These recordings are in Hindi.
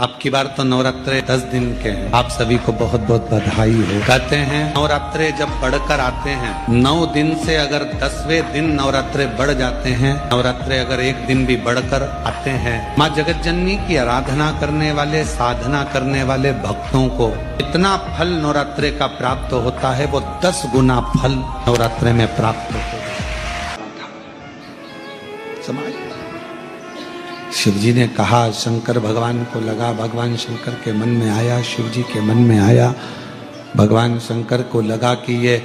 अब की बार तो नवरात्रे 10 दिन के हैं। आप सभी को बहुत बहुत बधाई हो। कहते हैं नवरात्रे जब बढ़कर आते हैं, 9 दिन से अगर 10वें दिन नवरात्रे बढ़ जाते हैं, नवरात्रे अगर एक दिन भी बढ़कर आते हैं, माँ जगत जननी की आराधना करने वाले, साधना करने वाले भक्तों को इतना फल नवरात्रे का प्राप्त होता है, वो 10 गुना फल नवरात्रे में प्राप्त होता है। समाज शिव जी ने कहा, शंकर भगवान को लगा, भगवान शंकर के मन में आया, शिव जी के मन में आया, भगवान शंकर को लगा कि ये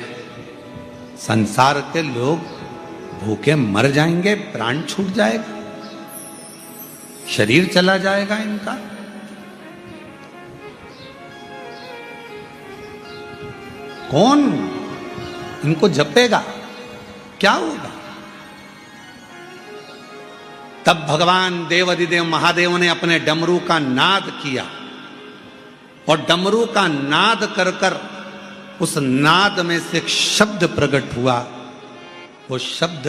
संसार के लोग भूखे मर जाएंगे, प्राण छूट जाएगा, शरीर चला जाएगा इनका। कौन इनको जपेगा, क्या होगा? तब भगवान देवाधिदेव महादेव ने अपने डमरू का नाद किया और डमरू का नाद कर कर उस नाद में से एक शब्द प्रकट हुआ। वो शब्द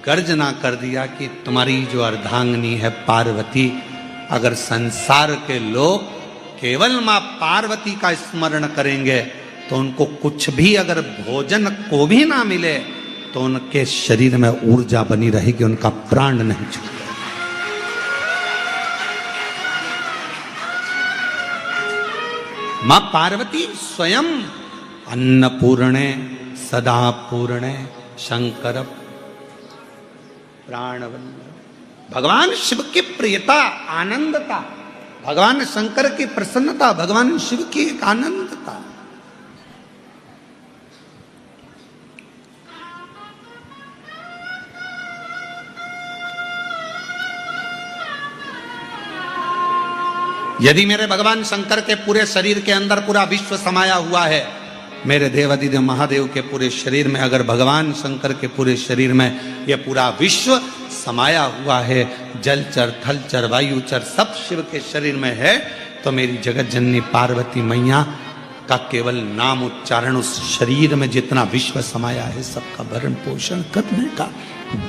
गर्जना कर दिया कि तुम्हारी जो अर्धांगिनी है पार्वती, अगर संसार के लोग केवल मां पार्वती का स्मरण करेंगे तो उनको कुछ भी, अगर भोजन को भी ना मिले तो उनके शरीर में ऊर्जा बनी रहेगी, उनका प्राण नहीं छूटेगा। मां पार्वती स्वयं अन्नपूर्णे सदा पूर्णे शंकर प्राणवल्लभ, भगवान शिव की प्रियता, आनंदता, भगवान शंकर की प्रसन्नता, भगवान शिव की एक आनंदता। यदि मेरे भगवान शंकर के पूरे शरीर के अंदर पूरा विश्व समाया हुआ है, मेरे देवाधिदेव महादेव के पूरे शरीर में अगर भगवान शंकर के पूरे शरीर में यह पूरा विश्व समाया हुआ है, जलचर थलचर वायुचर सब शिव के शरीर में है, तो मेरी जगत जननी पार्वती मैया का केवल नाम उच्चारण उस शरीर में जितना विश्व समाया है सबका भरण पोषण करने का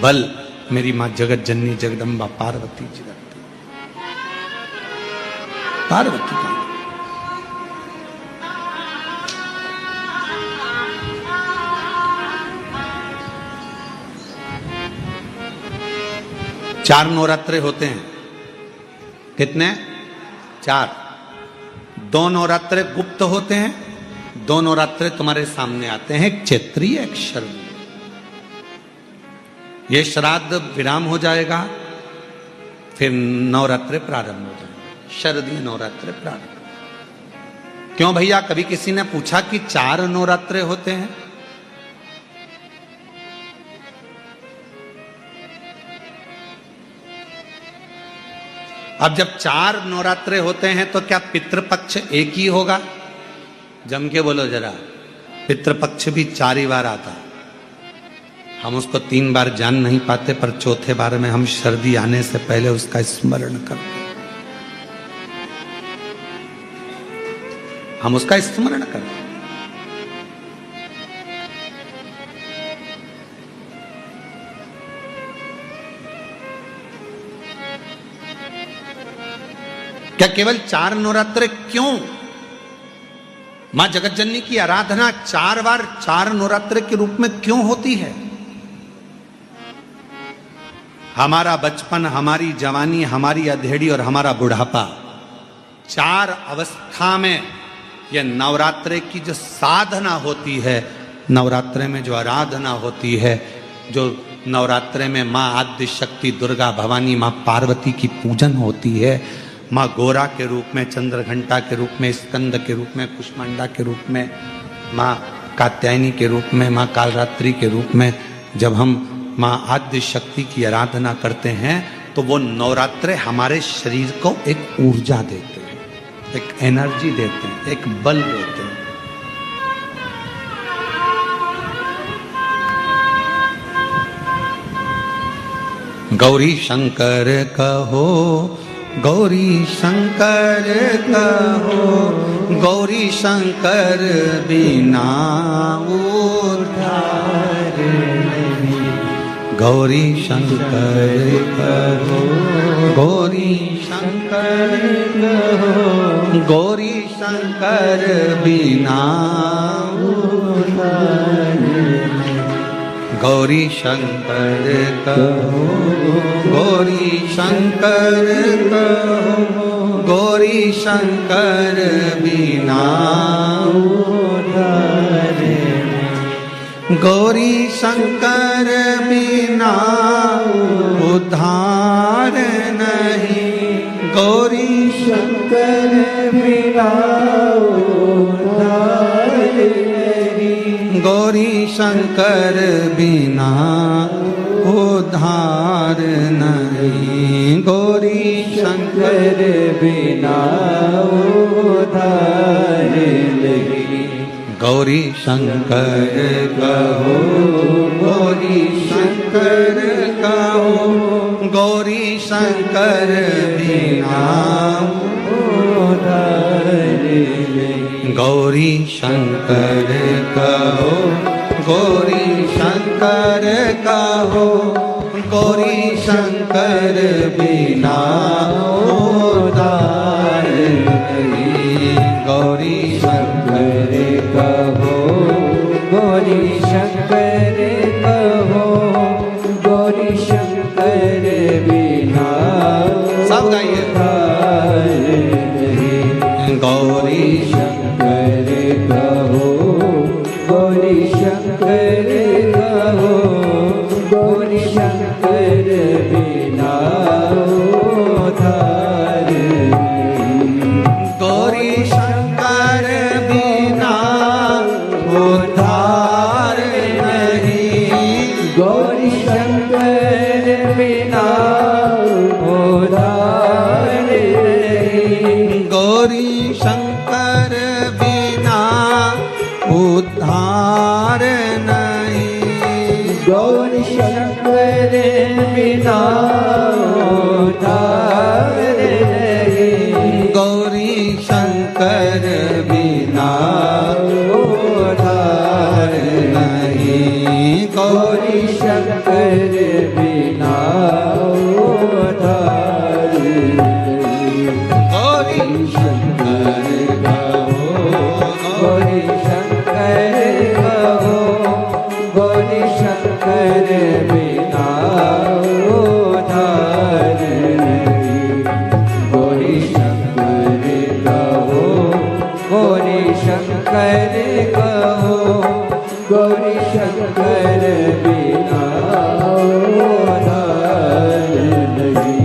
बल मेरी माँ जगत जननी जगदम्बा पार्वती जी रखती। पार्वती का चार नवरात्रे होते हैं। कितने? 4। 2 नवरात्रे गुप्त होते हैं, 2 नवरात्रे तुम्हारे सामने आते हैं, एक चैत्रीय एक शरदीय। ये श्राद्ध विराम हो जाएगा, फिर नवरात्रे प्रारंभ हो जाएगा, शरदीय नवरात्रे प्रारंभ। क्यों भैया, कभी किसी ने पूछा कि 4 नवरात्रे होते हैं? अब जब 4 नवरात्रे होते हैं तो क्या पितृपक्ष एक ही होगा? जम के बोलो जरा। पितृपक्ष भी 4 ही बार आता। हम उसको 3 बार जान नहीं पाते, पर चौथे बार में हम शरदी आने से पहले उसका स्मरण करते, हम उसका स्मरण करते। क्या केवल 4 नवरात्रे क्यों? मां जगत जननी की आराधना 4 बार 4 नवरात्रे के रूप में क्यों होती है? हमारा बचपन, हमारी जवानी, हमारी अधेड़ी और हमारा बुढ़ापा, 4 अवस्था में यह नवरात्रे की जो साधना होती है, नवरात्रे में जो आराधना होती है, जो नवरात्रे में माँ आद्य शक्ति दुर्गा भवानी माँ पार्वती की पूजन होती है, माँ गोरा के रूप में, चंद्रघंटा के रूप में, स्कंद के रूप में, कुष्मांडा के रूप में, माँ कात्यायनी के रूप में, माँ कालरात्रि के रूप में, जब हम माँ आद्य शक्ति की आराधना करते हैं तो वो नवरात्रे हमारे शरीर को एक ऊर्जा देते हैं, एक एनर्जी देते हैं, एक बल देते हैं। गौरी शंकर कहो, गौरी शंकर कहो, गौरी शंकर बिना उद्धार नहीं। गौरी शंकर कहो, गौरी शंकर शंकर कहो, गौरी शंकर बिना गौरी शंकर कहो, गौरी शंकर कहो, गौरी शंकर बिना गौरी शंकर बिना उद्धार नहीं, गौरी शंकर बिना उद्धार नहीं, गौरी शंकर बिना उद्धार नहीं, गौरी शंकर बिना उद्धार नहीं। गौरी शंकर कहो, गौरी शंकर कहो, गौरी शंकर बिना उद्धार नहीं, गौरी शंकर कहो, गौरी शंकर कहो, गौरी शंकर बिना उद्धार नहीं, गौरी शंकर कहो, गौरी शंकर कहो, गौरी शंकर बिना सब गाइए, गौरी शंकर कहो, गौरी शंकर कहो, गौरी शंकर बिना उद्धार नहीं, गौरी शंकर बिना उद्धार नहीं, गौरी शंकर बिना उद्धार नहीं, गौरी शंकर बिना उद्धार नहीं, गौरी शंकर बिना उद्धार नहीं, गौरी शंकर बिना उद्धार नहीं, गौरी शंकर बिना उद्धार नहीं, गौरी शंकर कहो, गौरी शंकर कहो, गौरी शंकर बिना उद्धार नहीं, गौरी शंकर कहो, गौरी शंकर कहो, गौरी शंकर बिना उद्धार नहीं।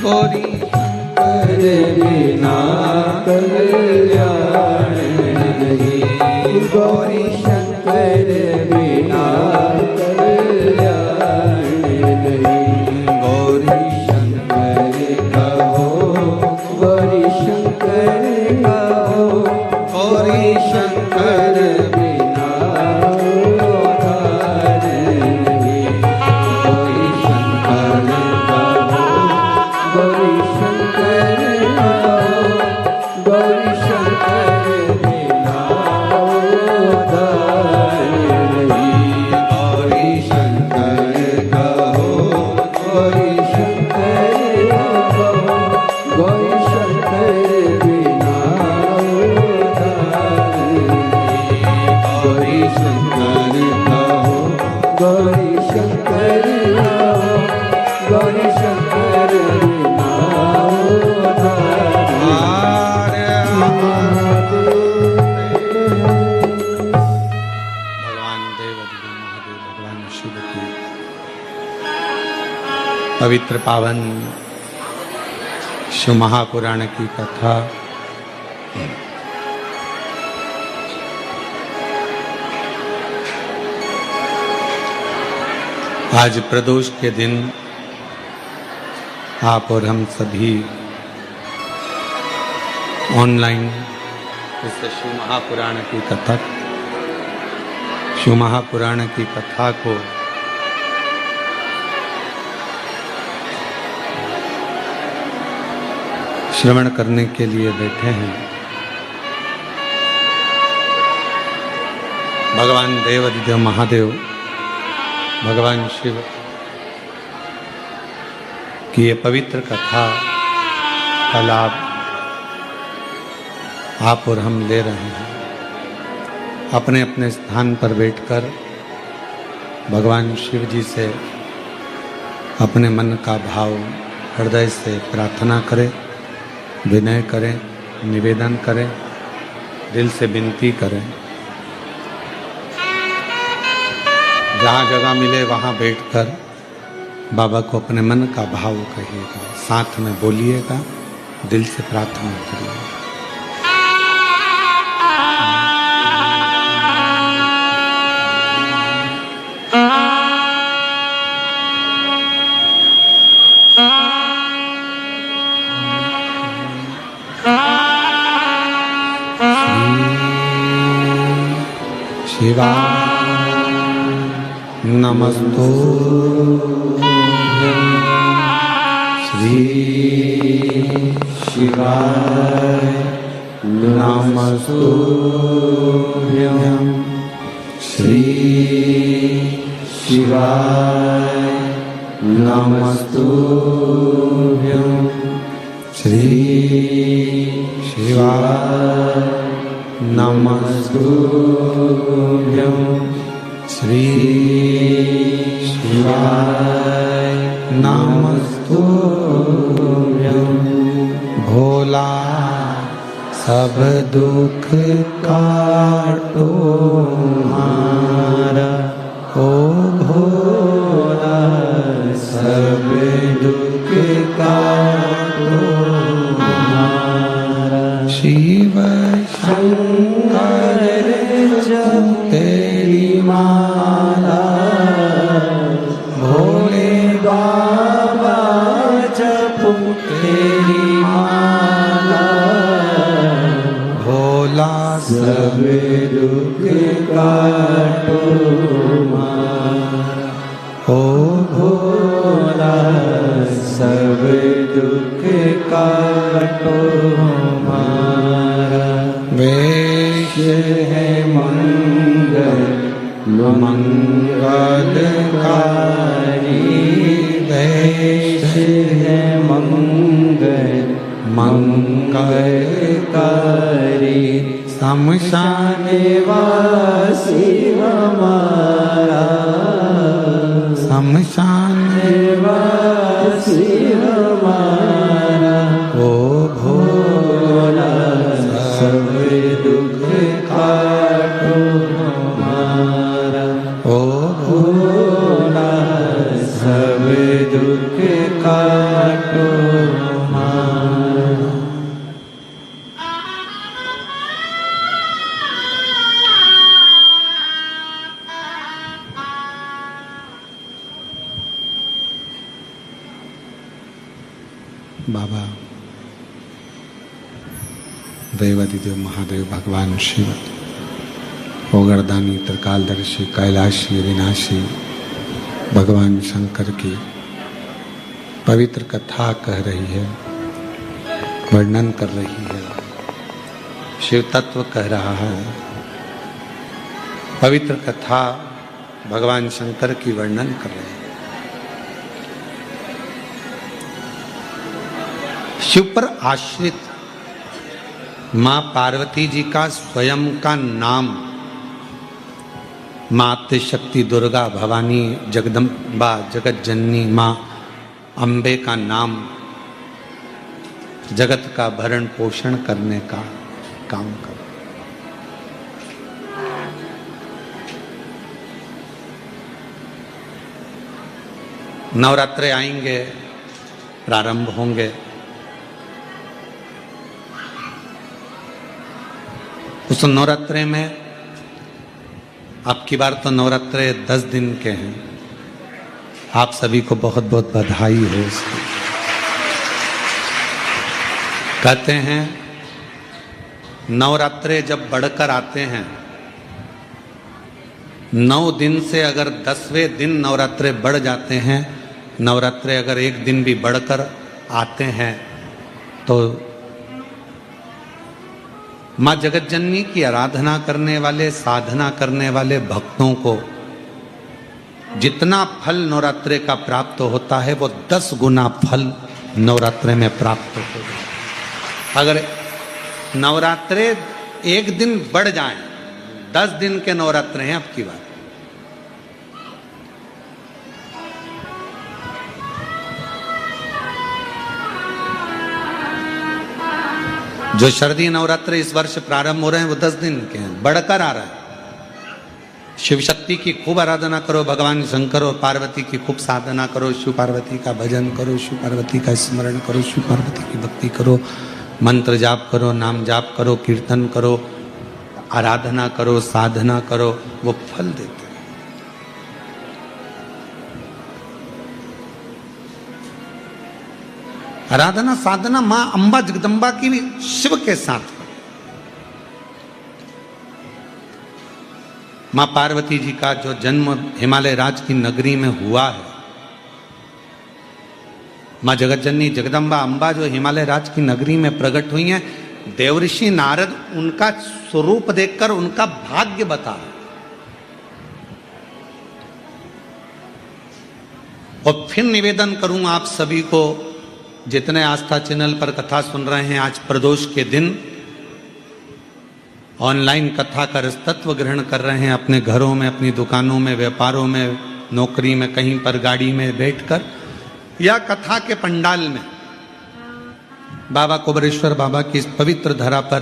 गौरी शंकर बिना कल्याण नहीं, गौरी शंकर बिना कल्याण नहीं। गौरी शंकर कहो, गौरी शंकर कहो, गौरी शंकर बिना उद्धार नहीं। गौरी शंकर कहो, गौरी शंकर कहो, गौरी शंकर बिना उद्धार नहीं। गौरी शंकर कहो, गौरी शंकर कहो, गौरी शंकर बिना उद्धार नहीं। गौरी शंकर कहो, गौरी शंकर कहो, गौरी शंकर बिना उद्धार भगवान देव महादेव भगवान शिव की पवित्र पावन शिव महापुराण की कथा आज प्रदोष के दिन आप और हम सभी ऑनलाइन इस शिव महापुराण की कथा शिव महापुराण की कथा को श्रवण करने के लिए बैठे हैं। भगवान देवाधिदेव महादेव भगवान शिव की ये पवित्र कथा का लाभ आप और हम ले रहे हैं। अपने अपने स्थान पर बैठकर भगवान शिव जी से अपने मन का भाव हृदय से प्रार्थना करें, विनय करें, निवेदन करें, दिल से विनती करें। जहाँ जगह मिले वहाँ बैठकर बाबा को अपने मन का भाव कहिएगा, साथ में बोलिएगा, दिल से प्रार्थना करिएगा। शिवा नमस्तुभ्यं श्री शिवाय नमस्तुभ्यं श्री शिवाय नमस्तुभ्यं श्री शिवाय नमस्तुभ्यं श्री शिवाय नमस्तुभ्यं। भोला सब दुख काटो हमारा, ओ भोला सब दुख काटो हमारा। शिव शंकर जप तेरी माला, भोले बाबा जप तेरी माला। भोला सब दुख काटो हमारा, ओ भोला सब दुख काटो हमारा। वेश है मंगल मंगलकारी, वेश है मंगल मंगलकारी। शमशान वासी हमारा, शमशान वासी हमारा। ओ भोला सब दुख काटो हमारा, ओ भोला सब दुख काटो बाबा देवादिदेव महादेव भगवान शिव ओगरदानी त्रिकालदर्शी कैलाशी विनाशी भगवान शंकर की पवित्र कथा कह रही है, वर्णन कर रही है, शिव तत्व कह रहा है। पवित्र कथा भगवान शंकर की वर्णन कर रही है। शिव पर आश्रित मां पार्वती जी का स्वयं का नाम, मां शक्ति दुर्गा भवानी जगदम्बा जगत जननी मां अम्बे का नाम जगत का भरण पोषण करने का काम कर। नवरात्रे आएंगे, प्रारंभ होंगे। उस नवरात्रे में अब की बार तो नवरात्रे 10 दिन के हैं। आप सभी को बहुत बहुत बधाई हो इसकी। कहते हैं नवरात्रे जब बढ़कर आते हैं, 9 दिन से अगर 10वें दिन नवरात्रे बढ़ जाते हैं, नवरात्रे अगर एक दिन भी बढ़कर आते हैं, तो मां जगत जननी की आराधना करने वाले, साधना करने वाले भक्तों को जितना फल नवरात्रे का प्राप्त होता है, वो 10 गुना फल नवरात्रे में प्राप्त होता है। अगर नवरात्रे एक दिन बढ़ जाएं, 10 दिन के नवरात्रे हैं अब की बात। जो शरदी नवरात्रे इस वर्ष प्रारंभ हो रहे हैं वो 10 दिन के हैं, बढ़कर आ रहा है। शिव शक्ति की खूब आराधना करो, भगवान शंकर और पार्वती की खूब साधना करो, शिव पार्वती का भजन करो, शिव पार्वती का स्मरण करो, शिव पार्वती की भक्ति करो, मंत्र जाप करो, नाम जाप करो, कीर्तन करो, आराधना करो, साधना करो, वो फल देते हैं। आराधना साधना मां अंबा जगदम्बा की भी शिव के साथ। मां पार्वती जी का जो जन्म हिमालय राज की नगरी में हुआ है, मां जगत जननी जगदम्बा अंबा जो हिमालय राज की नगरी में प्रकट हुई हैं, देवऋषि नारद उनका स्वरूप देखकर उनका भाग्य बता। और फिर निवेदन करूं आप सभी को, जितने आस्था चैनल पर कथा सुन रहे हैं, आज प्रदोष के दिन ऑनलाइन कथा का रसतत्व ग्रहण कर रहे हैं, अपने घरों में, अपनी दुकानों में, व्यापारों में, नौकरी में, कहीं पर गाड़ी में बैठकर, या कथा के पंडाल में बाबा कुबरेश्वर बाबा की इस पवित्र धरा पर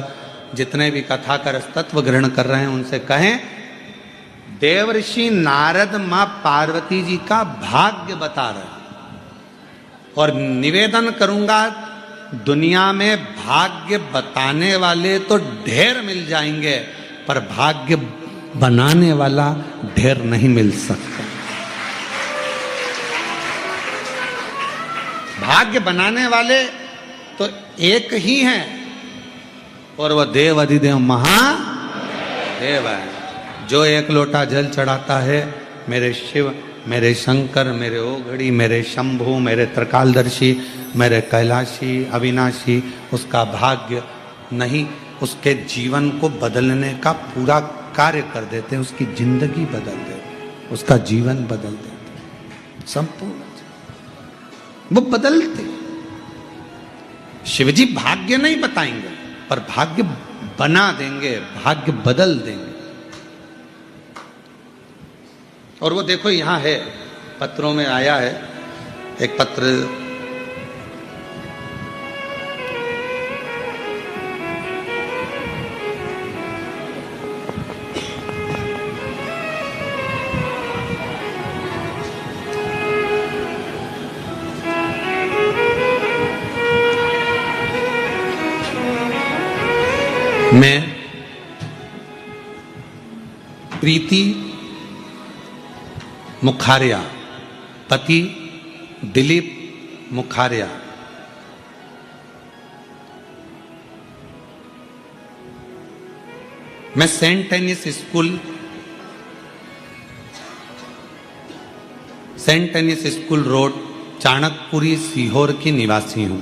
जितने भी कथा का रसतत्व ग्रहण कर रहे हैं, उनसे कहें देवऋषि नारद मां पार्वती जी का भाग्य बता रहे हैं। और निवेदन करूंगा, दुनिया में भाग्य बताने वाले तो ढेर मिल जाएंगे, पर भाग्य बनाने वाला ढेर नहीं मिल सकता। भाग्य बनाने वाले तो एक ही हैं, और वह देव अधिदेव महादेव है। जो एक लोटा जल चढ़ाता है, मेरे शिव, मेरे शंकर, मेरे ओघड़ी, मेरे शंभु, मेरे त्रिकालदर्शी, मेरे कैलाशी अविनाशी, उसका भाग्य नहीं, उसके जीवन को बदलने का पूरा कार्य कर देते हैं, उसकी जिंदगी बदल देते, उसका जीवन बदल देते, संपूर्ण वो बदलते। शिवजी भाग्य नहीं बताएंगे, पर भाग्य बना देंगे, भाग्य बदल देंगे। और वो देखो यहां है, पत्रों में आया है एक पत्र, मैं प्रीति मुखारिया, पति दिलीप मुखारिया, मैं Saint Tennis School Road Chanakpuri Sehore की निवासी हूं।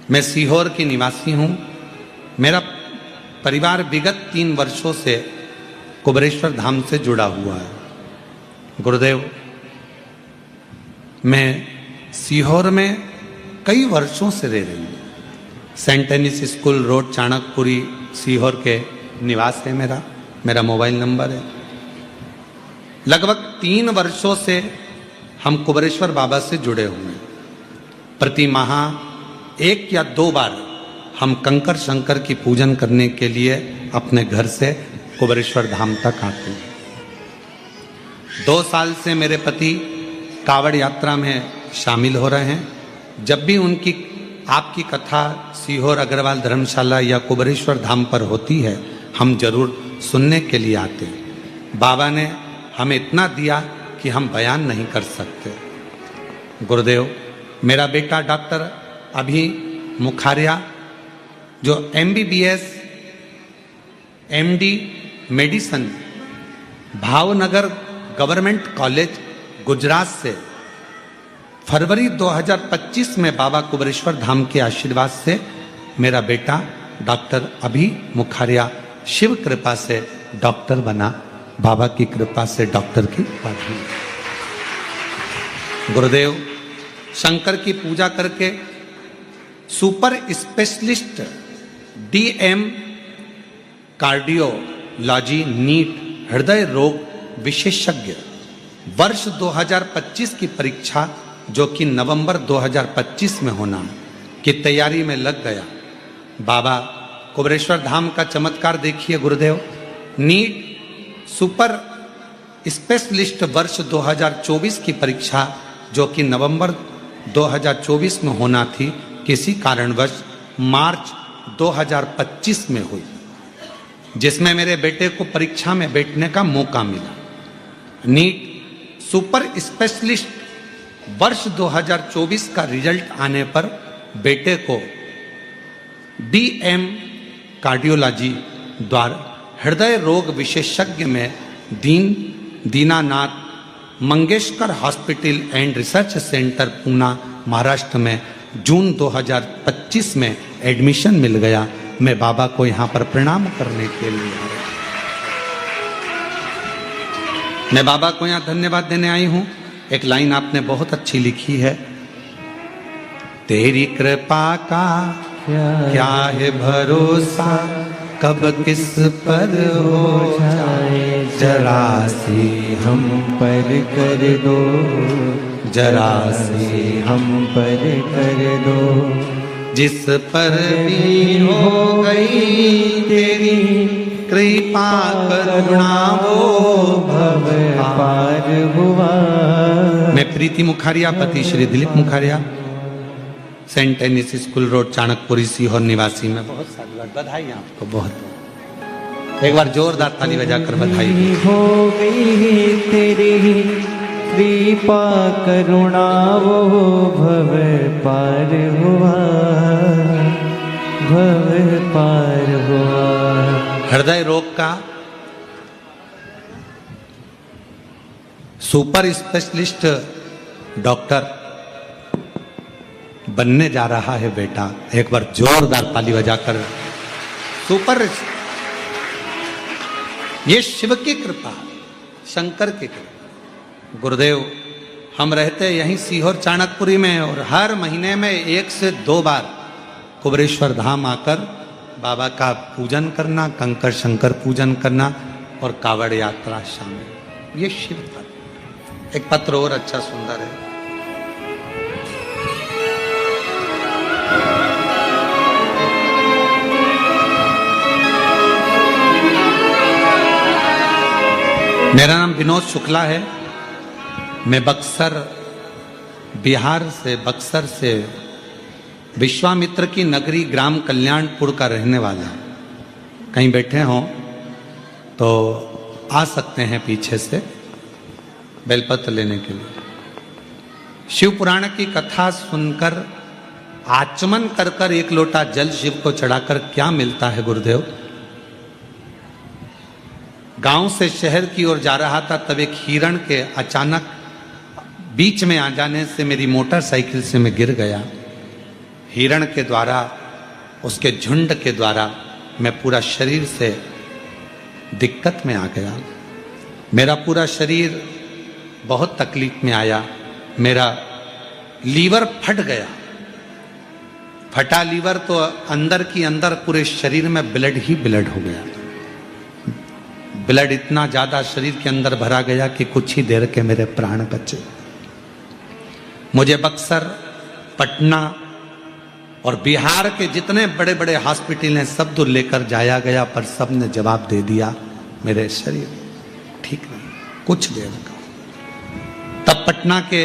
मैं सीहोर की निवासी हूं। मेरा परिवार विगत 3 वर्षों से कुबरेश्वर धाम से जुड़ा हुआ है। गुरुदेव, मैं सीहोर में कई वर्षों से रह रही हूं। Saint Tennis School Road Chanakpuri Sehore के निवास है मेरा मोबाइल नंबर है। लगभग 3 वर्षों से हम कुबरेश्वर बाबा से जुड़े हुए हैं। प्रति माह 1 या 2 बार हम कंकर शंकर की पूजन करने के लिए अपने घर से कुबरेश्वर धाम तक आते हैं। 2 साल से मेरे पति कावड़ यात्रा में शामिल हो रहे हैं। जब भी आपकी कथा सीहोर अग्रवाल धर्मशाला या कुबरेश्वर धाम पर होती है, हम जरूर सुनने के लिए आते हैं। बाबा ने हमें इतना दिया कि हम बयान नहीं कर सकते। गुरुदेव, मेरा बेटा डॉक्टर अभी मुखारिया, जो MBBS MD medicine Bhavnagar government college Gujarat से फरवरी 2025 में बाबा कुबरेश्वर धाम के आशीर्वाद से मेरा बेटा डॉक्टर अभी मुखारिया शिव कृपा से डॉक्टर बना। बाबा की कृपा से डॉक्टर की उपाधि। गुरुदेव, शंकर की पूजा करके super specialist DM cardiology NEET हृदय रोग विशेषज्ञ वर्ष 2025 की परीक्षा, जो कि नवंबर 2025 में होना की तैयारी में लग गया। बाबा कुबरेश्वर धाम का चमत्कार देखिए गुरुदेव। नीट सुपर स्पेशलिस्ट वर्ष 2024 की परीक्षा, जो कि नवंबर 2024 में होना थी, किसी कारणवश मार्च 2025 में हुई, जिसमें मेरे बेटे को परीक्षा में बैठने का मौका मिला। नीट सुपर स्पेशलिस्ट वर्ष 2024 का रिजल्ट आने पर बेटे को DM कार्डियोलॉजी द्वारा हृदय रोग विशेषज्ञ में Dinanath Mangeshkar hospital and research centre Poona Maharashtra में जून 2025 में एडमिशन मिल गया। मैं बाबा को यहाँ पर प्रणाम करने के लिए आया। मैं बाबा को यहाँ धन्यवाद देने आई हूँ। एक लाइन आपने बहुत अच्छी लिखी है, तेरी कृपा का क्या है भरोसा, कब किस पर हो जाए, जरा सी हम पर कर दो, जरा सी हम पर कर दो। जिस पर भी हो गई तेरी कृपा करुणा, वो भव पार हुआ। मैं प्रीति मुखारिया, पति Shri Dilip Mukharia, Saint Tennis School Road Chanakpuri Sehore निवासी में। बहुत सारी बधाई आपको, बहुत। एक बार जोरदार ताली बजाकर बधाई। हो गई तेरी कृपा करुणा, वो भव पार हुआ, भव पार हुआ। हृदय रोग का सुपर स्पेशलिस्ट डॉक्टर बनने जा रहा है बेटा। एक बार जोरदार ताली बजाकर। सुपर, ये शिव की कृपा, शंकर की कृपा। गुरुदेव, हम रहते यहीं सीहोर चाणकपुरी में, और हर महीने में 1 से 2 बार कुबरेश्वर धाम आकर बाबा का पूजन करना, कंकर शंकर पूजन करना और कावड़ यात्रा शामिल। ये शिव का एक पत्र और अच्छा सुंदर है। मेरा नाम विनोद शुक्ला है। मैं बक्सर से विश्वामित्र की नगरी ग्राम कल्याणपुर का रहने वाला हूं। कहीं बैठे हों तो आ सकते हैं पीछे से बेलपत्र लेने के लिए। शिव पुराण की कथा सुनकर आचमन कर कर एक लोटा जल शिव को चढ़ाकर क्या मिलता है गुरुदेव? गांव से शहर की ओर जा रहा था, तब एक हिरण के अचानक बीच में आ जाने से मेरी मोटरसाइकिल से मैं गिर गया। हिरण के द्वारा, उसके झुंड के द्वारा मैं पूरा शरीर से दिक्कत में आ गया। मेरा पूरा शरीर बहुत तकलीफ में आया। मेरा लीवर फट गया। फटा लीवर तो अंदर की अंदर पूरे शरीर में ब्लड ही ब्लड हो गया। ब्लड इतना ज्यादा शरीर के अंदर भरा गया कि कुछ ही देर के मेरे प्राण बचे। मुझे बक्सर, पटना और बिहार के जितने बड़े बड़े हॉस्पिटल हैं सब तो लेकर जाया गया, पर सब ने जवाब दे दिया मेरे शरीर ठीक नहीं, कुछ देर का। तब पटना के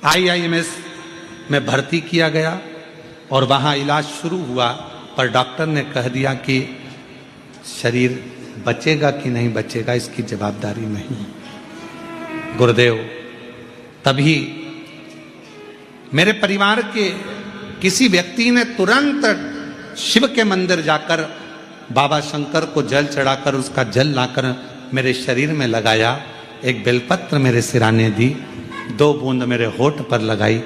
IIMS में भर्ती किया गया और वहां इलाज शुरू हुआ, पर डॉक्टर ने कह दिया कि शरीर बचेगा कि नहीं बचेगा इसकी जवाबदारी नहीं। गुरुदेव, तभी मेरे परिवार के किसी व्यक्ति ने तुरंत शिव के मंदिर जाकर बाबा शंकर को जल चढ़ाकर उसका जल लाकर मेरे शरीर में लगाया। एक बेलपत्र मेरे सिराने दी, 2 बूंद मेरे होठ पर लगाई।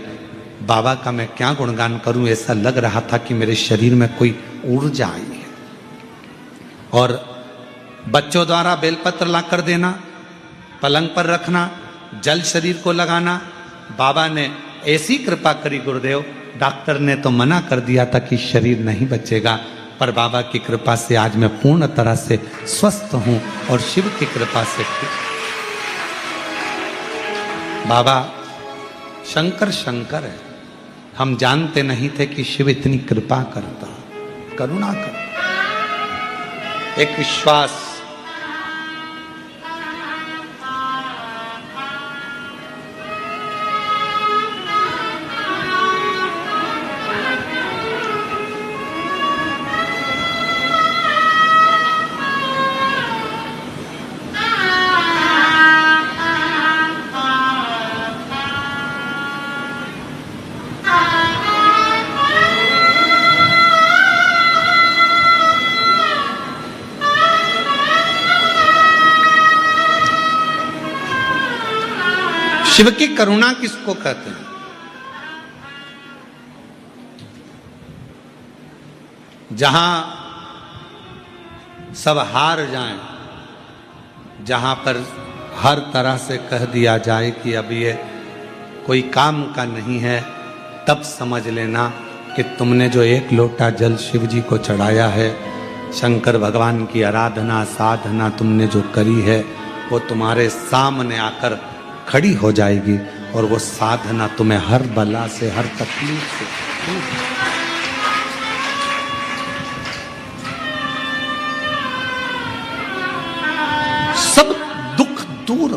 बाबा का मैं क्या गुणगान करूं, ऐसा लग रहा था कि मेरे शरीर में कोई ऊर्जा आई है। और बच्चों द्वारा बेलपत्र लाकर देना, पलंग पर रखना, जल शरीर को लगाना। बाबा ने ऐसी कृपा करी गुरुदेव, डॉक्टर ने तो मना कर दिया था कि शरीर नहीं बचेगा, पर बाबा की कृपा से आज मैं पूर्ण तरह से स्वस्थ हूं और शिव की कृपा से ठीक। बाबा शंकर शंकर है, हम जानते नहीं थे कि शिव इतनी कृपा करता, करुणा करता। एक विश्वास, शिव की करुणा किसको कहते हैं? जहां सब हार जाएं, जहां पर हर तरह से कह दिया जाए कि अब ये कोई काम का नहीं है, तब समझ लेना कि तुमने जो 1 लोटा जल शिव जी को चढ़ाया है, शंकर भगवान की आराधना साधना तुमने जो करी है, वो तुम्हारे सामने आकर खड़ी हो जाएगी और वो साधना तुम्हें हर बला से, हर तकलीफ से सब दुख दूर,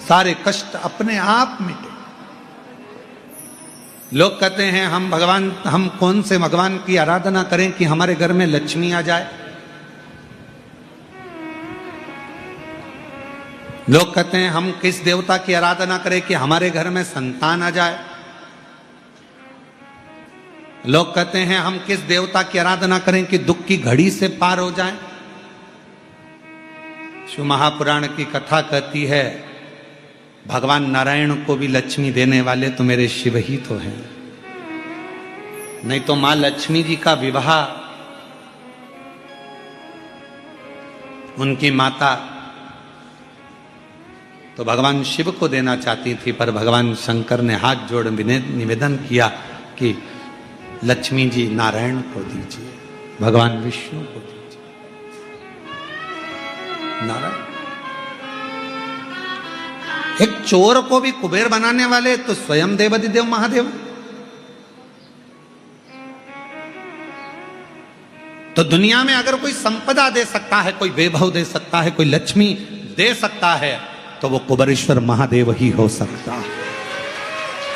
सारे कष्ट अपने आप मिटे। लोग कहते हैं हम कौन से भगवान की आराधना करें कि हमारे घर में लक्ष्मी आ जाए। लोग कहते हैं हम किस देवता की आराधना करें कि हमारे घर में संतान आ जाए। लोग कहते हैं हम किस देवता की आराधना करें कि दुख की घड़ी से पार हो जाए। शिव महापुराण की कथा कहती है भगवान नारायण को भी लक्ष्मी देने वाले तो मेरे शिव ही तो हैं, नहीं तो मां लक्ष्मी जी का विवाह उनकी माता तो भगवान शिव को देना चाहती थी, पर भगवान शंकर ने हाथ जोड़ निवेदन किया कि लक्ष्मी जी नारायण को दीजिए, भगवान विष्णु को दीजिए। नारायण, एक चोर को भी कुबेर बनाने वाले तो स्वयं देवाधिदेव महादेव। तो दुनिया में अगर कोई संपदा दे सकता है, कोई वैभव दे सकता है, कोई लक्ष्मी दे सकता है, तो वो कुबेरेश्वर महादेव ही हो सकता है।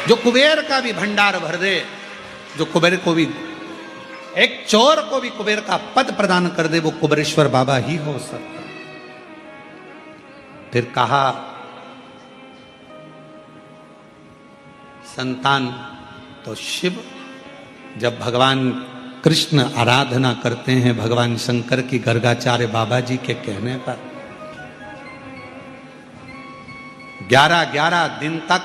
जो कुबेर का भी भंडार भर दे, जो कुबेर को भी, एक चोर को भी कुबेर का पद प्रदान कर दे, वो कुबेरेश्वर बाबा ही हो सकता है। फिर कहा संतान तो शिव। जब भगवान कृष्ण आराधना करते हैं भगवान शंकर की गर्गाचार्य बाबा जी के कहने पर 11 दिन तक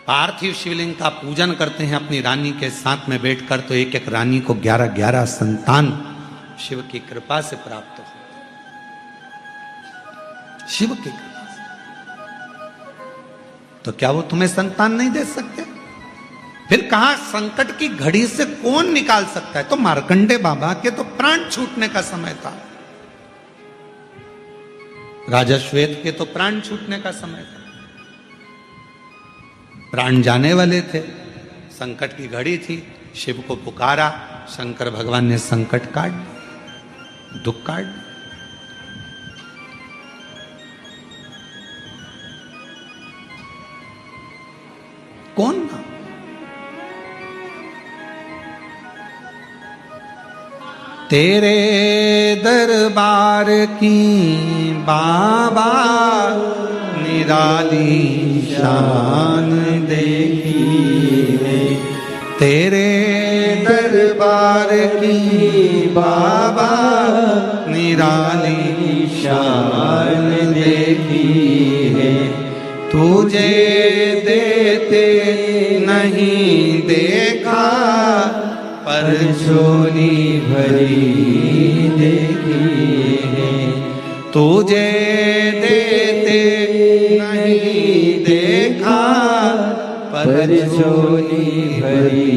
पार्थिव शिवलिंग का पूजन करते हैं अपनी रानी के साथ में बैठकर, तो एक एक रानी को 11 संतान शिव की कृपा से प्राप्त हो। शिव की कृपा से। तो क्या वो तुम्हें संतान नहीं दे सकते? फिर कहा संकट की घड़ी से कौन निकाल सकता है? तो मार्कंडे बाबा के तो प्राण छूटने का समय था, राजा श्वेत के तो प्राण छूटने का समय था, प्राण जाने वाले थे, संकट की घड़ी थी। शिव को पुकारा, शंकर भगवान ने संकट काट दिया, दुख काट दिया। कौन ना? तेरे दरबार की बाबा निराली शान देखी है, तेरे दरबार की बाबा निराली शान देखी है, तुझे देते नहीं देखा पर झोली भरी देखी है, तुझे देते नहीं देखा पर झोली भरी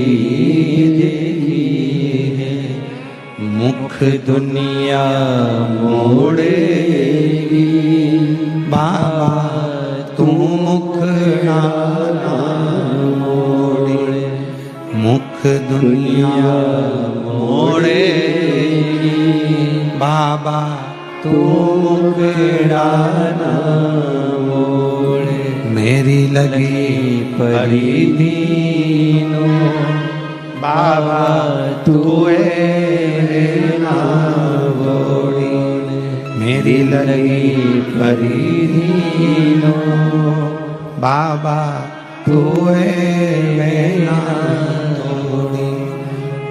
देखी है, मुख दुनिया मोड़ेगी बाबा तू मुख ना मोड़े, मुख दुनिया मोड़ेगी बाबा तू मुख ना मोड़े, मेरी लगी परी दीनो बाबा तू ना मोड़ी, मेरी लगी परी दीनो बाबा तू ना मोड़ी,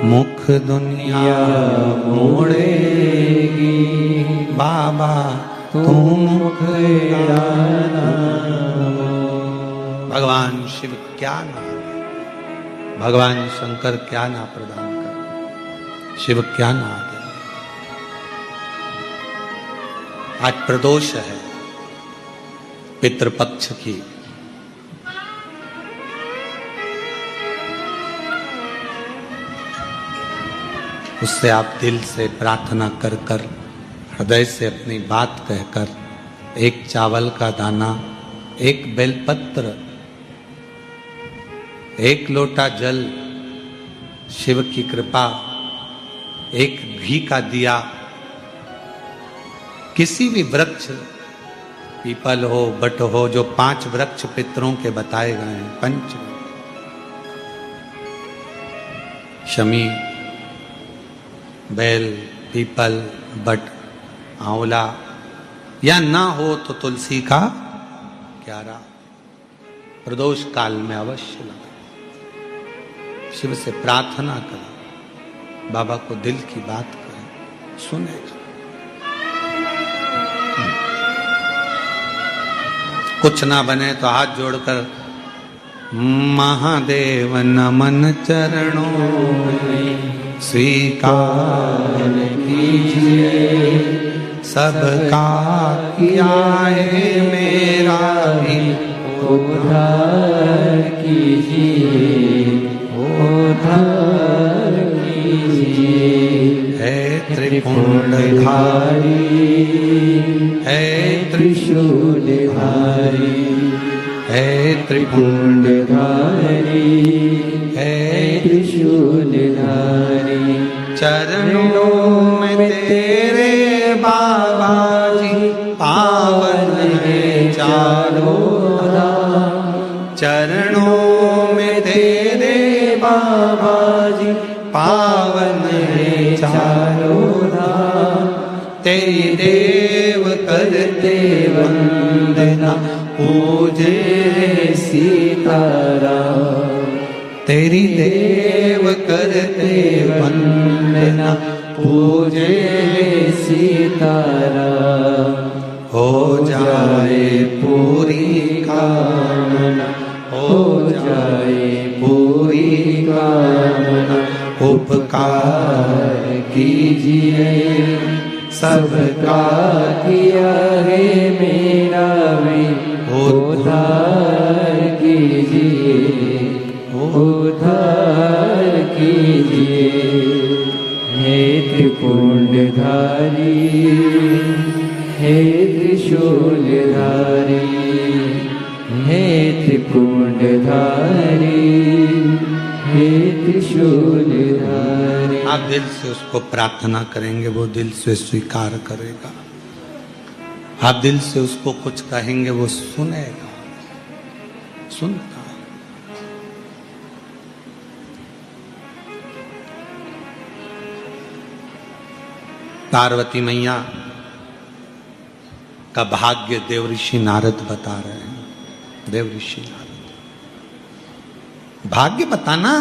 मुख दुनिया मोड़ेगी बाबा तू मुख ना। भगवान शिव क्या ना, भगवान शंकर क्या ना प्रदान कर, शिव क्या ना दे। आज प्रदोष है पितृपक्ष की, उससे आप दिल से प्रार्थना कर कर, हृदय से अपनी बात कहकर, एक चावल का दाना, एक बेलपत्र, एक लोटा जल, शिव की कृपा, एक घी का दिया, किसी भी वृक्ष, पीपल हो, बट हो, जो 5 वृक्ष पितरों के बताए गए हैं, पंच शमी, बेल, पीपल, बट, आंवला, या ना हो तो तुलसी का क्यारा, प्रदोष काल में अवश्य लगा। शिव से प्रार्थना करें, बाबा को दिल की बात करें, सुनेगा। कुछ ना बने तो हाथ जोड़कर महादेव नमन चरणों में स्वीकार कीजिए, सबका किया है मेरा भी उद्धार कीजिए, उद्धार कीजिए। है त्रिपुंडधारी, है त्रिशूलधारी, है त्रिपुंडधारी, है त्रिशूलधारी, चरणों में तेरे बाबा जी पावन है चारों धाम, चरणों में तेरे बाबा जी पावन है चारों धाम, तेरी देव करते वंदना पूजे सीताराम। तेरी देव करते वंदना पूजे सीताराम। हो जाए पूरी कामना, हो जाए पूरी कामना। उपकार कीजिए सबका किया है मेरा भी उद्धार कीजिए, उद्धार कीजिए। हे त्रिपुंडधारी, हे त्रिशूलधारी, हे त्रिपुंडधारी, हे त्रिशूलधारी। आप दिल से उसको प्रार्थना करेंगे, वो दिल से स्वीकार करेगा। आप दिल से उसको कुछ कहेंगे, वो सुनेगा, सुनता। पार्वती मैया का भाग्य देवऋषि नारद बता रहे हैं। देवऋषि नारद भाग्य बताना,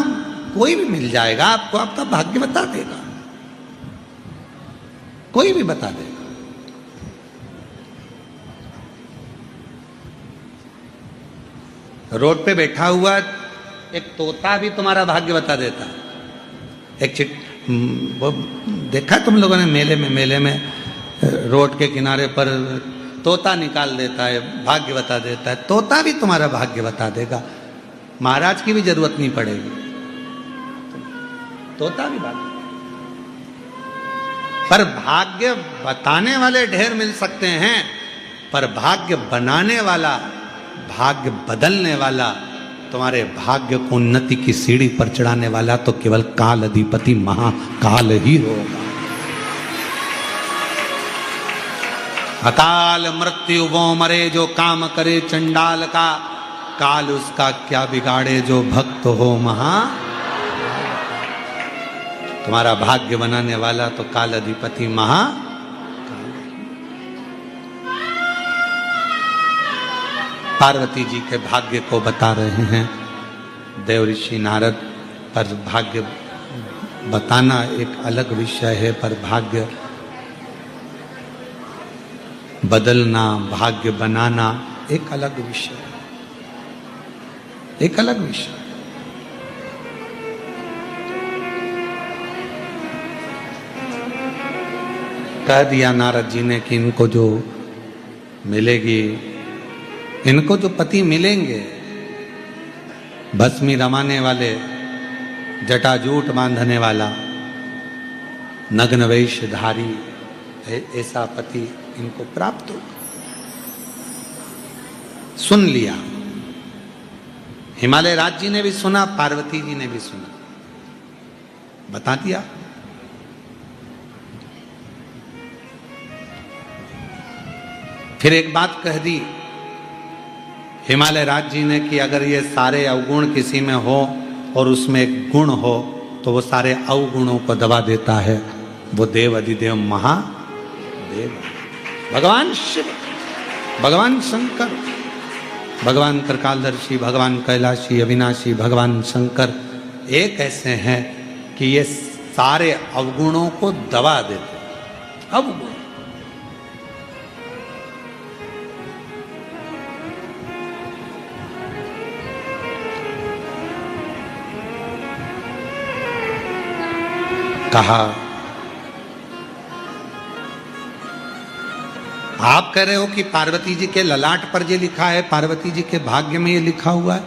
कोई भी मिल जाएगा आपको, आपका भाग्य बता देगा, कोई भी बता देगा। रोड पे बैठा हुआ एक तोता भी तुम्हारा भाग्य बता देता है। एक वो देखा तुम लोगों ने मेले में रोड के किनारे पर तोता निकाल देता है, भाग्य बता देता है। तोता भी तुम्हारा भाग्य बता देगा, महाराज की भी जरूरत नहीं पड़ेगी, तोता भी भाग्य। पर भाग्य बताने वाले ढेर मिल सकते हैं, पर भाग्य बनाने वाला, भाग्य बदलने वाला, तुम्हारे भाग्य को उन्नति की सीढ़ी पर चढ़ाने वाला तो केवल काल अधिपति महाकाल ही होगा। अकाल मृत्यु वो मरे जो काम करे चंडाल का, काल उसका क्या बिगाड़े जो भक्त हो महा। तुम्हारा भाग्य बनाने वाला तो काल अधिपति महा। पार्वती जी के भाग्य को बता रहे हैं देवऋषि नारद। पर भाग्य बताना एक अलग विषय है, पर भाग्य बदलना, भाग्य बनाना एक अलग विषय, एक अलग विषय। कह दिया नारद जी ने कि इनको जो मिलेगी, इनको जो पति मिलेंगे, भस्मी रमाने वाले, जटाजूट बांधने वाला, नग्न वेशधारी, ऐसा पति इनको प्राप्त होगा। सुन लिया, हिमालय राज जी ने भी सुना, पार्वती जी ने भी सुना, बता दिया। फिर एक बात कह दी हिमालय राज जी ने कि अगर ये सारे अवगुण किसी में हो और उसमें एक गुण हो तो वो सारे अवगुणों को दबा देता है। वो देव अधिदेव महादेव, भगवान शिव, भगवान शंकर, भगवान करकालदर्शी, भगवान कैलाशी, अविनाशी, भगवान शंकर एक ऐसे हैं कि ये सारे अवगुणों को दबा देते। अवगुण कहा, आप कह रहे हो कि पार्वती जी के ललाट पर ये लिखा है, पार्वती जी के भाग्य में ये लिखा हुआ है।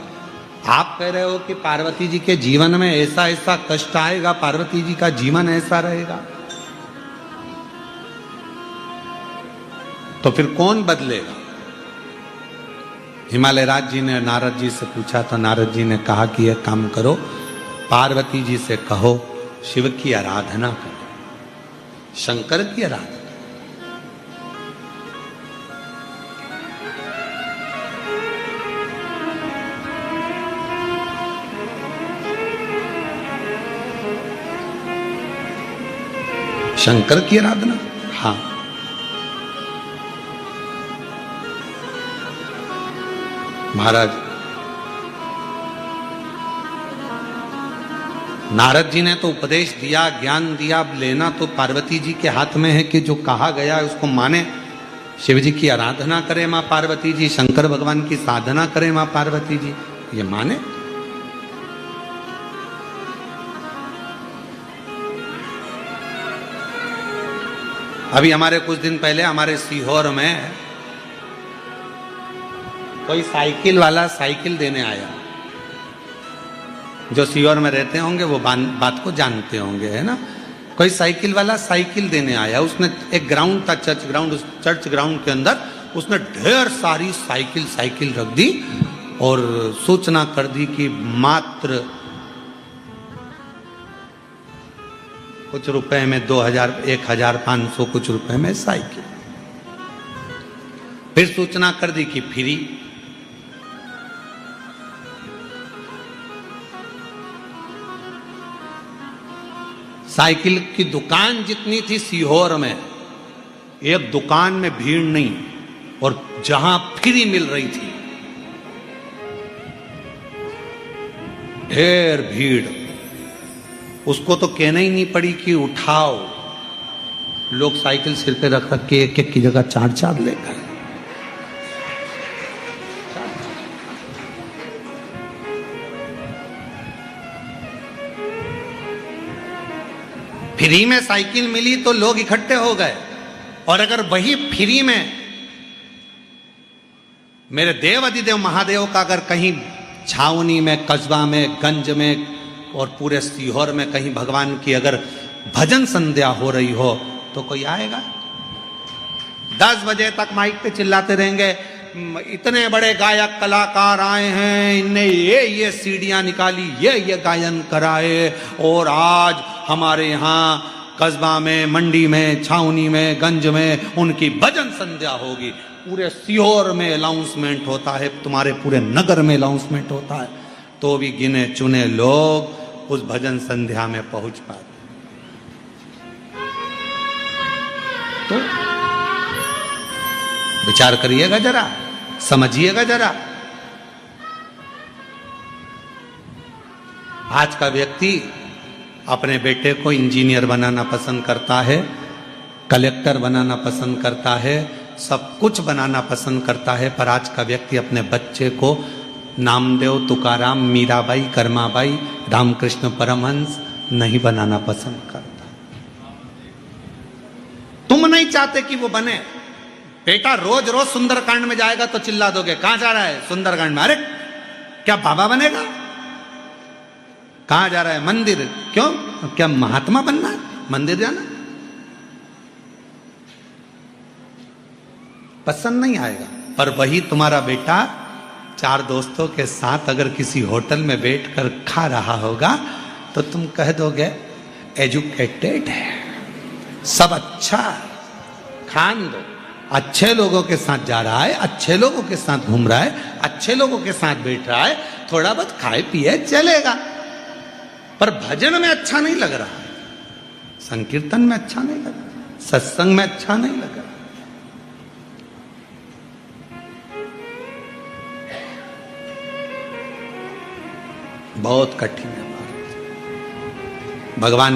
आप कह रहे हो कि पार्वती जी के जीवन में ऐसा ऐसा कष्ट आएगा, पार्वती जी का जीवन ऐसा रहेगा, तो फिर कौन बदलेगा? हिमालय राज जी ने नारद जी से पूछा तो नारद जी ने कहा कि यह काम करो, पार्वती जी से कहो शिव की आराधना करो, शंकर की आराधना। शंकर की आराधना, हाँ। महाराज नारद जी ने तो उपदेश दिया, ज्ञान दिया, अब लेना तो पार्वती जी के हाथ में है कि जो कहा गया है उसको माने। शिव जी की आराधना करे मां पार्वती जी, शंकर भगवान की साधना करे मां पार्वती जी, ये माने। अभी हमारे कुछ दिन पहले हमारे सीहोर में कोई साइकिल वाला साइकिल देने आया। जो सीहोर में रहते होंगे वो बात को जानते होंगे, है ना। कोई साइकिल वाला साइकिल देने आया। उसने एक ग्राउंड था, चर्च ग्राउंड, उस चर्च ग्राउंड के अंदर उसने ढेर सारी साइकिल रख दी और सूचना कर दी कि मात्र कुछ रुपए में 2000, 1500 कुछ रुपए में साइकिल। फिर सूचना कर दी कि फ्री। साइकिल की दुकान जितनी थी सीहोर में, एक दुकान में भीड़ नहीं, और जहां फ्री मिल रही थी ढेर भीड़। उसको तो कहना ही नहीं पड़ी कि उठाओ। लोग साइकिल सिर पे रख रख के एक एक की जगह 4 लेकर। फ्री में साइकिल मिली तो लोग इकट्ठे हो गए। और अगर वही फ्री में मेरे देव अधिदेव महादेव का अगर कहीं छावनी में, कस्बा में, गंज में और पूरे सीहोर में कहीं भगवान की अगर भजन संध्या हो रही हो तो कोई आएगा? 10 बजे तक माइक पे चिल्लाते रहेंगे, इतने बड़े गायक कलाकार आए हैं, इनने ये सीढ़ियां निकाली, ये गायन कराए, और आज हमारे यहाँ कस्बा में, मंडी में, छावनी में, गंज में उनकी भजन संध्या होगी। पूरे सीहोर में अनाउंसमेंट होता है, तुम्हारे पूरे नगर में अनाउंसमेंट होता है, तो भी गिने चुने लोग उस भजन संध्या में पहुंच पाते। तो विचार करिएगा जरा, समझिएगा जरा। आज का व्यक्ति अपने बेटे को इंजीनियर बनाना पसंद करता है, कलेक्टर बनाना पसंद करता है, सब कुछ बनाना पसंद करता है, पर आज का व्यक्ति अपने बच्चे को नामदेव, तुकाराम, मीराबाई, कर्माबाई, रामकृष्ण परमहंस नहीं बनाना पसंद करता। तुम नहीं चाहते कि वो बने। बेटा रोज रोज सुंदरकांड में जाएगा तो चिल्ला दोगे, कहां जा रहा है? सुंदरकांड में। अरे क्या बाबा बनेगा? कहां जा रहा है? मंदिर। क्यों? क्या महात्मा बनना है? मंदिर जाना पसंद नहीं आएगा। पर वही तुम्हारा बेटा 4 दोस्तों के साथ अगर किसी होटल में बैठकर खा रहा होगा तो तुम कह दोगे एजुकेटेड है, सब अच्छा है, खान दो। अच्छे लोगों के साथ जा रहा है, अच्छे लोगों के साथ घूम रहा है, अच्छे लोगों के साथ बैठ रहा है, थोड़ा बहुत खाए पिए चलेगा। पर भजन में अच्छा नहीं लग रहा है, संकीर्तन में अच्छा नहीं लग रहा, सत्संग में अच्छा नहीं लग रहा। बहुत कठिन है भगवान।